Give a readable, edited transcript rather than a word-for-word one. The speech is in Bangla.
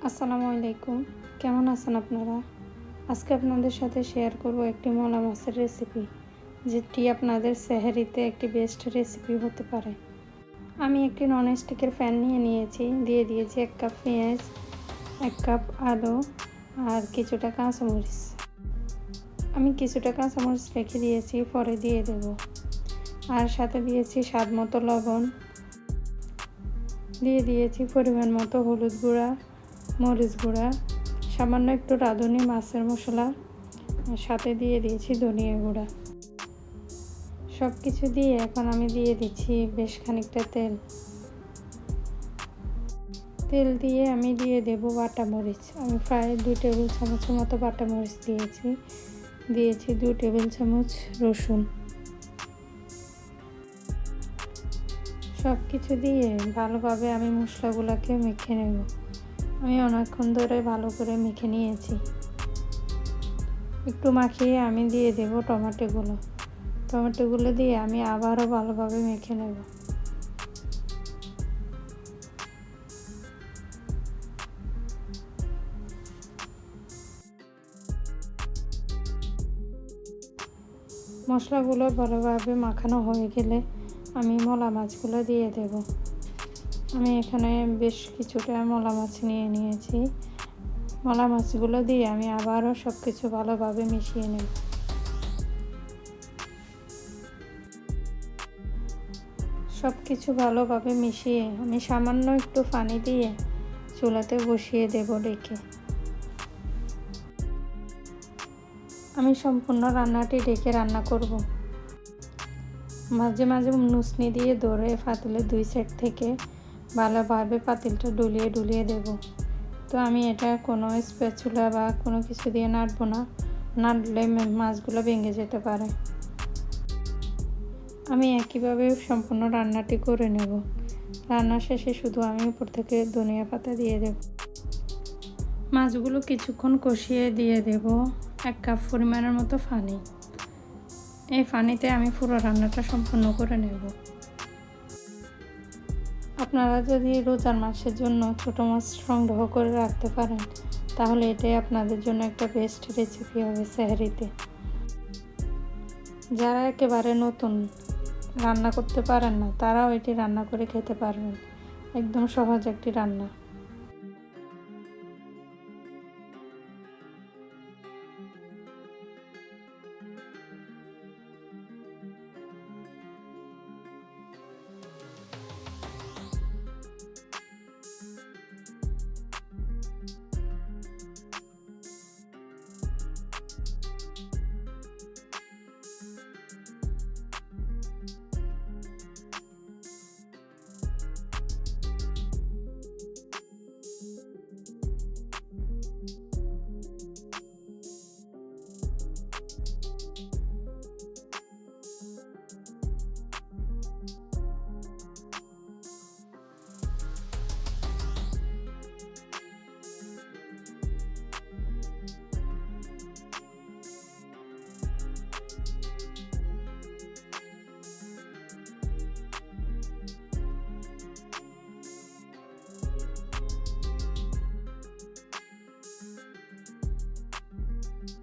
আসসালামু আলাইকুম। কেমন আছেন আপনারা? আজকে আপনাদের সাথে শেয়ার করব একটি মলা মাছের রেসিপি, যেটি আপনাদের সেহরিতে একটি বেস্ট রেসিপি হতে পারে। আমি একটি ননস্টিকের প্যান নিয়েছি, দিয়ে দিয়েছি 1 কাপ পেঁয়াজ, 1 কাপ আলু আর কিছুটা কাঁচামরিচ। আমি কিছুটা কাঁচামরিচ রেখে দিয়েছি, পরে দিয়ে দেব। আর সাথে দিয়েছি স্বাদ মতো লবণ, দিয়ে দিয়েছি পরিমাণ মতো হলুদ গুঁড়া, মরিচ গুঁড়া, সামান্য একটু রাঁধুনি মাছের মশলা, সাথে দিয়ে দিয়েছি ধনিয়া গুঁড়া। সব কিছু দিয়ে এখন আমি দিয়ে দিচ্ছি বেশ খানিকটা তেল দিয়ে আমি দিয়ে দেব বাটা মরিচ। আমি প্রায় 2 টেবিল চামচের মতো বাটা মরিচ দিয়েছি 2 টেবিল চামচ রসুন। সব কিছু দিয়ে ভালোভাবে আমি মশলাগুলোকে মেখে নেব। আমি অনেকক্ষণ ধরে ভালো করে মেখে নিয়েছি। একটু মাখিয়ে আমি দিয়ে দেব টমেটোগুলো দিয়ে আমি আবারও ভালোভাবে মেখে নেব। মশলাগুলো ভালোভাবে মাখানো হয়ে গেলে আমি মলা মাছগুলো দিয়ে দেব। আমি এখানে বেশ কিছুটা মলা মাছ নিয়েছি। মলা মাছগুলো দিয়ে আমি আবারও সব কিছু ভালোভাবে মিশিয়ে নেব। সব কিছু ভালোভাবে মিশিয়ে আমি সামান্য একটু পানি দিয়ে চুলাতে বসিয়ে দেব ডেকে। আমি সম্পূর্ণ রান্নাটি ডেকে রান্না করব। মাঝে মাঝে নুসনি দিয়ে ধরে পাতিলের 2 সাইড থেকে ভালোভাবে পাতিলটা ডুলিয়ে দেব। তো আমি এটা কোনো স্প্যাচুলা বা কোনো কিছু দিয়ে নাড়বো না, নাড়লে মাছগুলো ভেঙে যেতে পারে। আমি একইভাবে সম্পূর্ণ রান্নাটি করে নেব। রান্না শেষে শুধু আমি উপর থেকে ধনিয়া পাতা দিয়ে দেব। মাছগুলো কিছুক্ষণ কষিয়ে দিয়ে দেব 1 কাপ পরিমাণের মতো পানি। এই পানিতে আমি পুরো রান্নাটা সম্পূর্ণ করে নেব। আপনারা যদি রোজার মাসের জন্য ছোটো মাছ সংগ্রহ করে রাখতে পারেন, তাহলে এটাই আপনাদের জন্য একটা বেস্ট রেসিপি হবে সেহরিতে। যারা একেবারে নতুন রান্না করতে পারেন না, তারাও এটি রান্না করে খেতে পারবেন। একদম সহজ একটি রান্না।